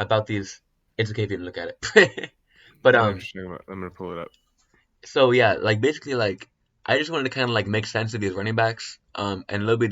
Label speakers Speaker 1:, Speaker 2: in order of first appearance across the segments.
Speaker 1: about these. It's okay if you didn't look at it. But
Speaker 2: I know what you're talking about. I'm gonna pull it up.
Speaker 1: so yeah, like basically like I just wanted to kind of like make sense of these running backs, and a little bit of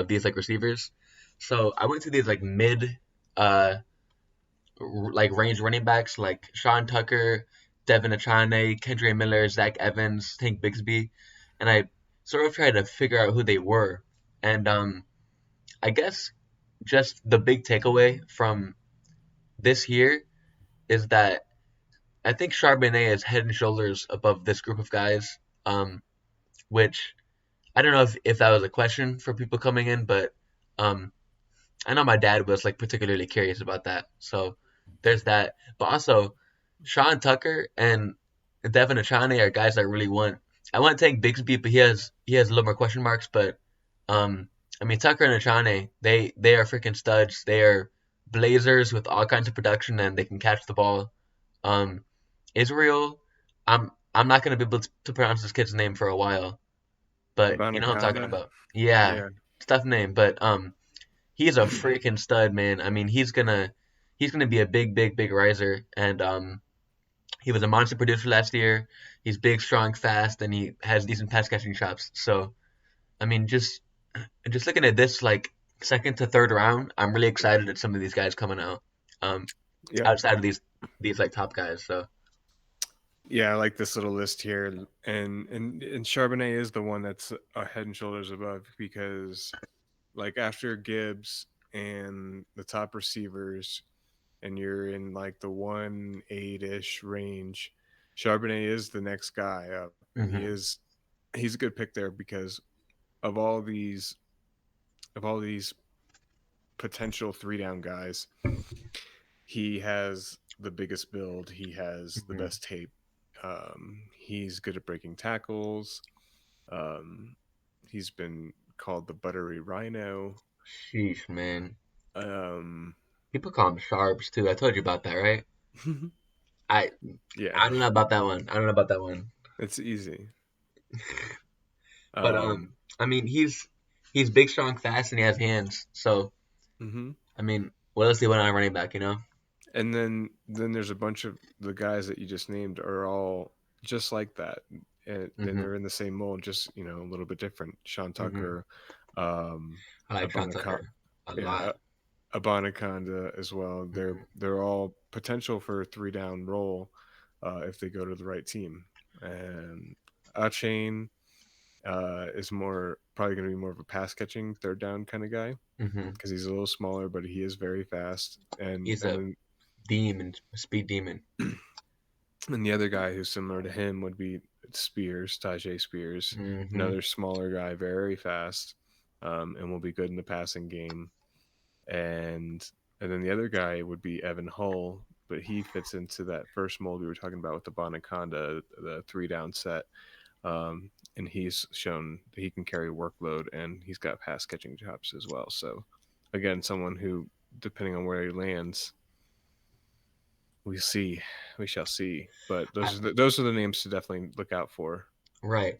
Speaker 1: these like receivers. So I went to these like mid, uh, like range running backs like Sean Tucker, Devin Achane, Kendre Miller, Zach Evans, Tank Bigsby, and I sort of tried to figure out who they were. And I guess just the big takeaway from this year is that I think Charbonnet is head and shoulders above this group of guys. Which I don't know if that was a question for people coming in, but um, I know my dad was like particularly curious about that. So there's that. But also, Sean Tucker and Devin Achane are guys I really want. I want to take Bigsby, but he has a little more question marks. But I mean Tucker and Achane, they are freaking studs. They are blazers with all kinds of production, and they can catch the ball. Um, Israel, I'm not gonna be able to pronounce this kid's name for a while, but you know what I'm talking
Speaker 2: Anaconda.
Speaker 1: about. Yeah,
Speaker 2: Yeah.
Speaker 1: it's a tough name, but he's a freaking stud, man. I mean, he's gonna be a big riser, and he was a monster producer last year. He's big, strong, fast, and he has decent pass catching chops. So I mean, just looking at this like second to third round, I'm really excited at some of these guys coming out. Um,
Speaker 2: Yep.
Speaker 1: outside of these like top guys. So
Speaker 2: Yeah, I like this little list here, and Charbonnet is the one that's a head and shoulders above because like after Gibbs and the top receivers, and you're in like the 1-8 ish range, Charbonnet is the next guy up, and
Speaker 1: hmm
Speaker 2: he's a good pick there because of all these of all these potential three down guys, he has the biggest build. He has the
Speaker 1: hmm
Speaker 2: best tape. He's good at breaking tackles. Um, he's been called the buttery rhino.
Speaker 1: sheesh, man.
Speaker 2: Um,
Speaker 1: People call him sharps too. I told you about that, right? I
Speaker 2: yeah,
Speaker 1: I don't know about that one. I don't know about that one.
Speaker 2: it's easy.
Speaker 1: But
Speaker 2: Um,
Speaker 1: I mean, he's big, strong, fast, and he has hands. So
Speaker 2: mhm.
Speaker 1: I mean, what else do you want on a running back? You know?
Speaker 2: And then there's a bunch of the guys that you just named are all just like that, and then
Speaker 1: hmm
Speaker 2: they're in the same mold, just a little bit different. Sean
Speaker 1: hmm
Speaker 2: Tucker, um,
Speaker 1: I like Sean
Speaker 2: Abanikanda,
Speaker 1: Tucker a
Speaker 2: yeah,
Speaker 1: lot.
Speaker 2: Abanaconda as well.
Speaker 1: hmm
Speaker 2: They're all potential for a three down role if they go to the right team. And Achain is more probably going to be more of a pass catching third down kind of guy
Speaker 1: hmm
Speaker 2: because he's a little smaller, but he is very fast.
Speaker 1: He's a demon, a speed demon.
Speaker 2: And the other guy who's similar to him would be Spears, Tajay Spears,
Speaker 1: hmm
Speaker 2: another smaller guy, very fast, and will be good in the passing game. And and then the other guy would be Evan Hull, but he fits into that first mold we were talking about with the Bonaconda, the three down set. And he's shown that he can carry workload, and he's got pass catching chops as well. So again, someone who, depending on where he lands, we see, we shall see. But
Speaker 1: I,
Speaker 2: those are the names to definitely look out for.
Speaker 1: right.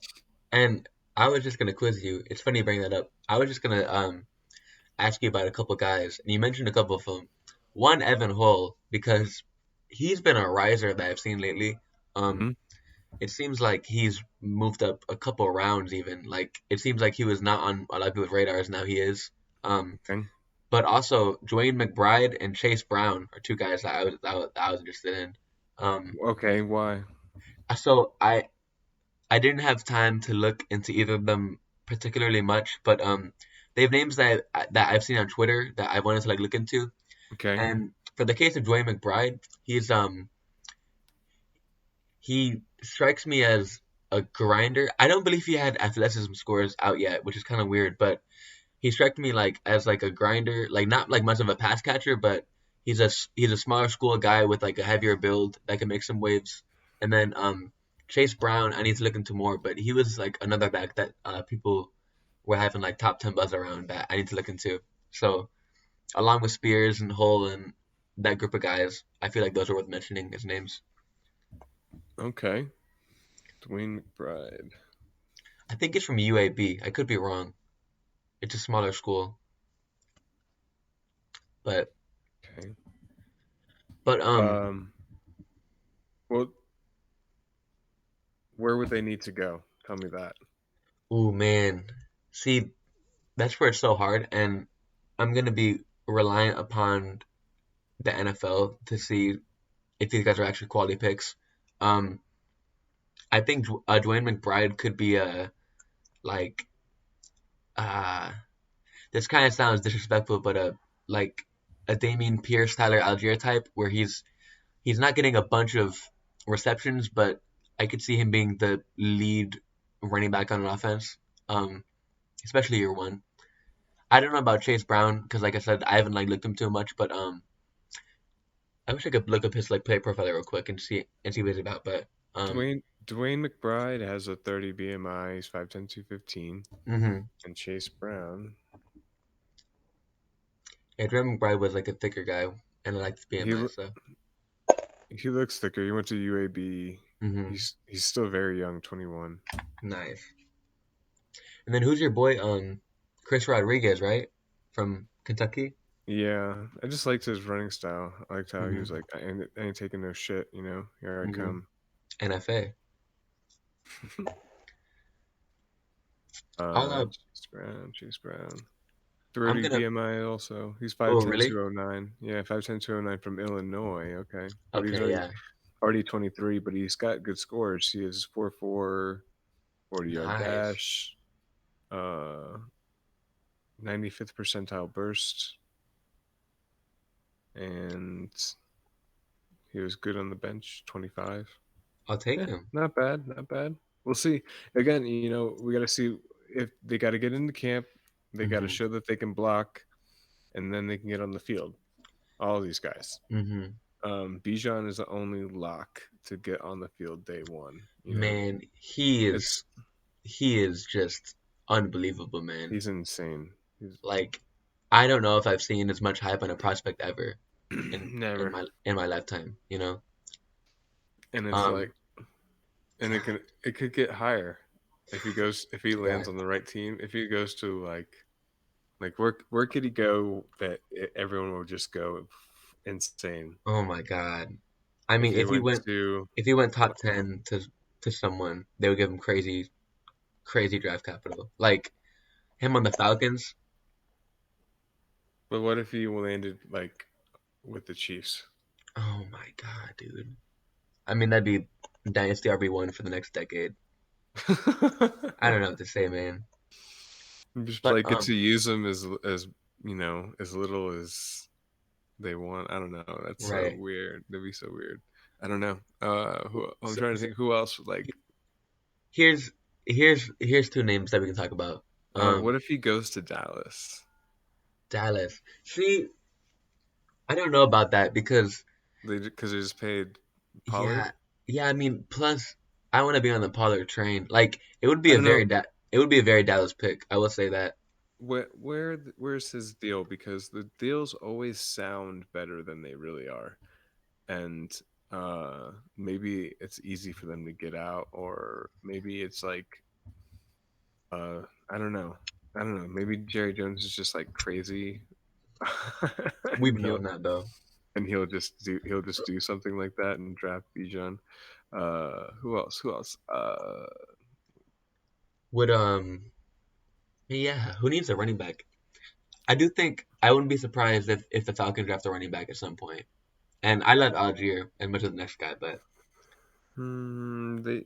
Speaker 1: And I was just gonna quiz you. It's funny you bring that up. I was just gonna ask you about a couple guys, and you mentioned a couple of them. One, Evan Hull, because he's been a riser that I've seen lately. Um,
Speaker 2: Hmm.
Speaker 1: it seems like he's moved up a couple rounds even. Like it seems like he was not on a lot of people's radars, now he is. Um,
Speaker 2: Okay.
Speaker 1: but also Dwayne McBride and Chase Brown are two guys that I was interested in. Um,
Speaker 2: Okay. Why?
Speaker 1: so I didn't have time to look into either of them particularly much, but they have names that I've seen on Twitter that I wanted to like look into.
Speaker 2: Okay.
Speaker 1: And for the case of Dwayne McBride, he strikes me as a grinder. I don't believe he had athleticism scores out yet, which is kind of weird, but he struck me like as like a grinder, like not like much of a pass catcher, but he's a smaller school guy with like a heavier build that can make some waves. And then Chase Brown, I need to look into more, but he was like another back that people were having like top 10 buzz around that I need to look into. So along with Spears and Hull and that group of guys, I feel like those are worth mentioning as names.
Speaker 2: Okay. Dwayne McBride.
Speaker 1: I think it's from UAB. I could be wrong. It's a smaller school, but
Speaker 2: Okay.
Speaker 1: But
Speaker 2: Um, well, where would they need to go? Tell me that.
Speaker 1: oh man, see, that's where it's so hard, and I'm gonna be reliant upon the NFL to see if these guys are actually quality picks. Um, I think Dwayne McBride could be a like uh this kind of sounds disrespectful, but like a Damian Pierce, Tyler Algier type, where he's not getting a bunch of receptions, but I could see him being the lead running back on an offense, um, especially year one. I don't know about Chase Brown because, like I said, I haven't like looked him too much, but I wish I could look up his like player profile real quick and see what he's about. But um,
Speaker 2: Dwayne McBride has a 30 BMI. He's 5'10", 215.
Speaker 1: hmm
Speaker 2: And Chase Brown,
Speaker 1: yeah, Dwayne McBride was like a thicker guy, and I liked his
Speaker 2: he
Speaker 1: BMI.
Speaker 2: lo-
Speaker 1: So
Speaker 2: he looks thicker. He went to UAB.
Speaker 1: hmm
Speaker 2: He's still very young, 21.
Speaker 1: nice. And then who's your boy? Chris Rodriguez, right, from Kentucky.
Speaker 2: Yeah, I just liked his running style. I liked how he was
Speaker 1: hmm
Speaker 2: like, I ain't taking no shit, you know. Here I
Speaker 1: hmm
Speaker 2: come.
Speaker 1: NFA. I'll
Speaker 2: Chase Brown.
Speaker 1: I'm
Speaker 2: 30
Speaker 1: gonna.
Speaker 2: BMI also. He's
Speaker 1: Oh
Speaker 2: 5'10",
Speaker 1: really?
Speaker 2: 209. Yeah, 5'10", 209 from Illinois. Okay. But he's
Speaker 1: Okay, yeah.
Speaker 2: already 23, but he's got good scores. He has 4.4, 40-yard
Speaker 1: Nice.
Speaker 2: dash, uh 95th percentile burst, and he was good on the bench, 25.
Speaker 1: I'll take
Speaker 2: Yeah,
Speaker 1: him.
Speaker 2: not bad, not bad. We'll see. Again, we got to see if they got to get into camp. They got to
Speaker 1: hmm
Speaker 2: show that they can block, and then they can get on the field. All these guys.
Speaker 1: hmm
Speaker 2: Bijan is the only lock to get on the field day one.
Speaker 1: Man, he
Speaker 2: It's
Speaker 1: is he is just unbelievable, man.
Speaker 2: he's insane. He's
Speaker 1: Like I don't know if I've seen as much hype on a prospect ever in
Speaker 2: never,
Speaker 1: my lifetime, you know?
Speaker 2: and it's
Speaker 1: Um
Speaker 2: like, and it could get higher if he
Speaker 1: yeah.
Speaker 2: lands on the right team. If he goes to like where could he go that everyone will just go insane?
Speaker 1: Oh my God. I
Speaker 2: If
Speaker 1: mean,
Speaker 2: he went to
Speaker 1: if he went top 10 to someone, they would give him crazy draft capital. Like him on the Falcons.
Speaker 2: But what if he landed like with the Chiefs?
Speaker 1: Oh my God, dude. I mean, that'd be Dynasty RB1 for the next decade. I don't know what to say, man.
Speaker 2: Just
Speaker 1: But
Speaker 2: like get to use them as as little as they want. I don't know. That's so
Speaker 1: right.
Speaker 2: weird. That'd be so weird. I don't know. Who I'm
Speaker 1: So,
Speaker 2: trying to
Speaker 1: so
Speaker 2: think who else like.
Speaker 1: here's here's two names that we can talk about.
Speaker 2: What
Speaker 1: Um,
Speaker 2: if he goes to Dallas?
Speaker 1: Dallas. See, I don't know about that because
Speaker 2: Because they just paid
Speaker 1: yeah,
Speaker 2: Pollard.
Speaker 1: yeah. I mean, plus I want to be on the Pollard train. Like
Speaker 2: I don't know.
Speaker 1: it would be a very Dallas pick. I will say that.
Speaker 2: Where's his deal? Because the deals always sound better than they really are, and maybe it's easy for them to get out, or maybe it's like I don't know. I don't know. Maybe Jerry Jones is just like crazy,
Speaker 1: We've
Speaker 2: and
Speaker 1: known that though.
Speaker 2: he'll just do something like that and draft Bijan. Who else? Who else?
Speaker 1: Would yeah, who needs a running back? I do think I wouldn't be surprised if the Falcons draft a running back at some point. And I let Algier and much of the next guy, but
Speaker 2: They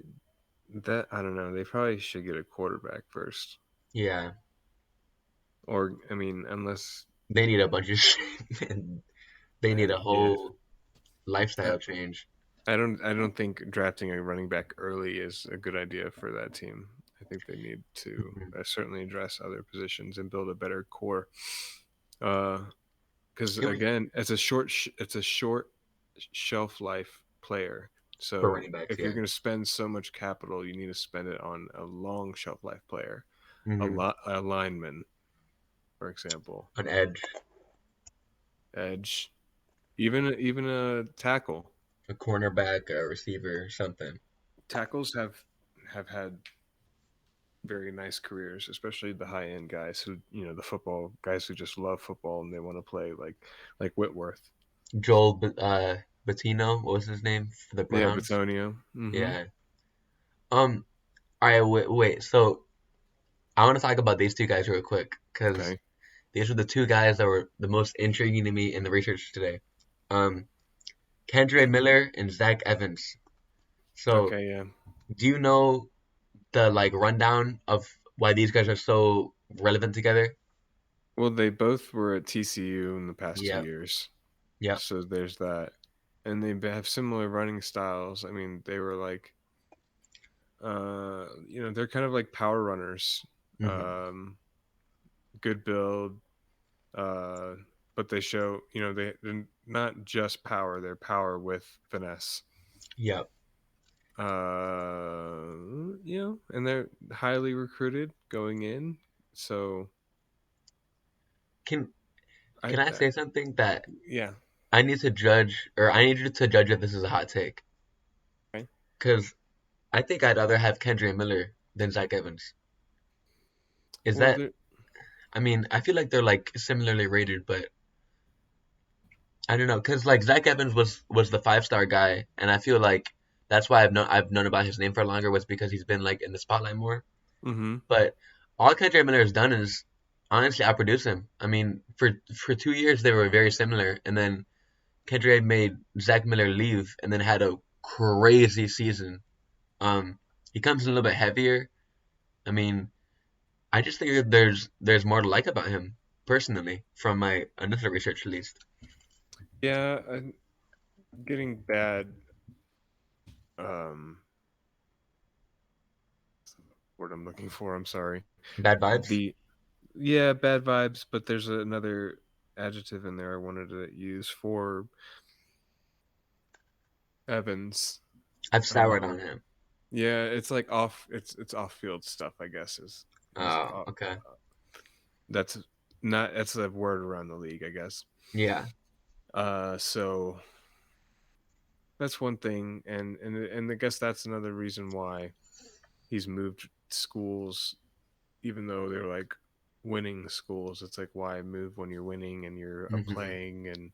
Speaker 2: that I don't know. They probably should get a quarterback first,
Speaker 1: yeah,
Speaker 2: or I mean, unless
Speaker 1: they need a bunch of shit. And they need a
Speaker 2: yeah,
Speaker 1: whole lifestyle change.
Speaker 2: I don't think drafting a running back early is a good idea for that team. I think they need to
Speaker 1: Mhm.
Speaker 2: certainly address other positions and build a better core. Because
Speaker 1: Can we
Speaker 2: again, it's a short shelf life player.
Speaker 1: for
Speaker 2: So
Speaker 1: running backs?
Speaker 2: if you're
Speaker 1: Yeah.
Speaker 2: going to spend so much capital, you need to spend it on a long shelf life player,
Speaker 1: hmm
Speaker 2: a lineman, for example,
Speaker 1: An edge,
Speaker 2: edge, even a tackle.
Speaker 1: a cornerback, a receiver, something.
Speaker 2: Tackles have had very nice careers, especially the high end guys who the football guys who just love football and they want to play like Whitworth.
Speaker 1: Joel Bettino, what was his name for the
Speaker 2: Yeah,
Speaker 1: Browns?
Speaker 2: Batonio. Mm-hmm.
Speaker 1: Yeah. All right, wait. So I want to talk about these two guys real quick because
Speaker 2: Okay.
Speaker 1: these were the two guys that were the most intriguing to me in the research today. Um, Kendre Miller and Zach Evans. So,
Speaker 2: Okay. Yeah.
Speaker 1: do you know the like rundown of why these guys are so relevant together?
Speaker 2: Well, they both were at TCU in the past 2
Speaker 1: Yep.
Speaker 2: years,
Speaker 1: Yep.
Speaker 2: so there's that. And they have similar running styles. I mean, they were like, they're kind of like power runners.
Speaker 1: Hmm.
Speaker 2: Um, Good build, uh, but they show, they're not just power; they're power with finesse.
Speaker 1: Yep.
Speaker 2: And they're highly recruited going in. So
Speaker 1: Can
Speaker 2: I,
Speaker 1: can I
Speaker 2: I
Speaker 1: say something that
Speaker 2: yeah.
Speaker 1: I need to judge, or I need you to judge if this is a hot take?
Speaker 2: Okay.
Speaker 1: Because I think I'd rather have Kendre Miller than Zach Evans. Is
Speaker 2: Well,
Speaker 1: that? I mean, I feel like they're like similarly rated, but I don't know. Because like Zach Evans was the 5-star guy, and I feel like that's why I've known about his name for longer was because he's been like in the spotlight more.
Speaker 2: mm-hmm.
Speaker 1: But all Kendre Miller has done is honestly outproduce him. I mean, for 2 years they were very similar, and then Kendre made Zach Miller leave, and then had a crazy season. Um, he comes in a little bit heavier. I mean, I just think that there's more to like about him personally, from my initial research at least.
Speaker 2: Yeah, I'm getting bad. Um, word I'm looking for. I'm sorry.
Speaker 1: Bad vibes.
Speaker 2: The Yeah, bad vibes. But there's another adjective in there I wanted to use for Evans.
Speaker 1: I've soured on
Speaker 2: Um,
Speaker 1: him.
Speaker 2: yeah, it's like off. It's off field stuff. I guess is
Speaker 1: Oh, okay.
Speaker 2: that's not that's a word around the league. I guess.
Speaker 1: Yeah.
Speaker 2: So that's one thing, and I guess that's another reason why he's moved schools, even though they're like winning schools. It's like, why move when you're winning and you're
Speaker 1: Hmm.
Speaker 2: playing, and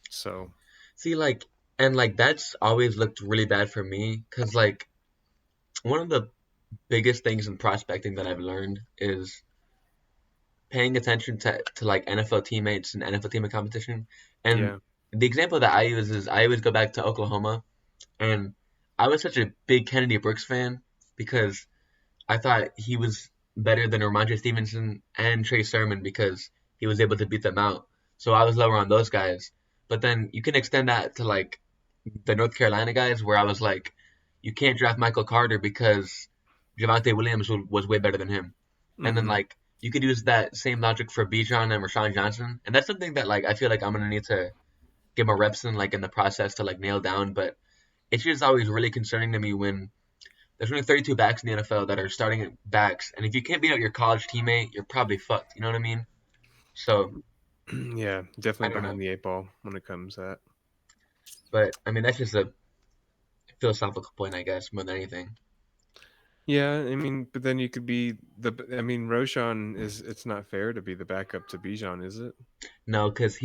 Speaker 2: so
Speaker 1: See, like, and like that's always looked really bad for me, cause like one of the biggest things in prospecting that I've learned is paying attention to like NFL teammates and NFL teammate competition. And
Speaker 2: yeah.
Speaker 1: the example that I use is I always go back to Oklahoma, and I was such a big Kennedy Brooks fan because I thought he was better than Ramondre Stevenson and Trey Sermon because he was able to beat them out. So I was lower on those guys. But then you can extend that to like the North Carolina guys where I was like, you can't draft Michael Carter because Javante Williams was way better than him. And then
Speaker 2: Mm-hmm.
Speaker 1: like you could use that same logic for Bijan and Rashawn Johnson. And that's something that like I feel like I'm gonna need to get more reps in like in the process to like nail down. But it's just always really concerning to me when there's only 32 backs in the NFL that are starting at backs, and if you can't beat out your college teammate, you're probably fucked. You know what I mean? So
Speaker 2: Yeah,
Speaker 1: I
Speaker 2: definitely
Speaker 1: don't know,
Speaker 2: behind the eight ball when it comes to that.
Speaker 1: but I mean that's just a philosophical point, I guess, more than anything.
Speaker 2: Yeah, I mean, but then you could be I mean, Roshan is. It's not fair to be the backup to Bijan, is it?
Speaker 1: No, because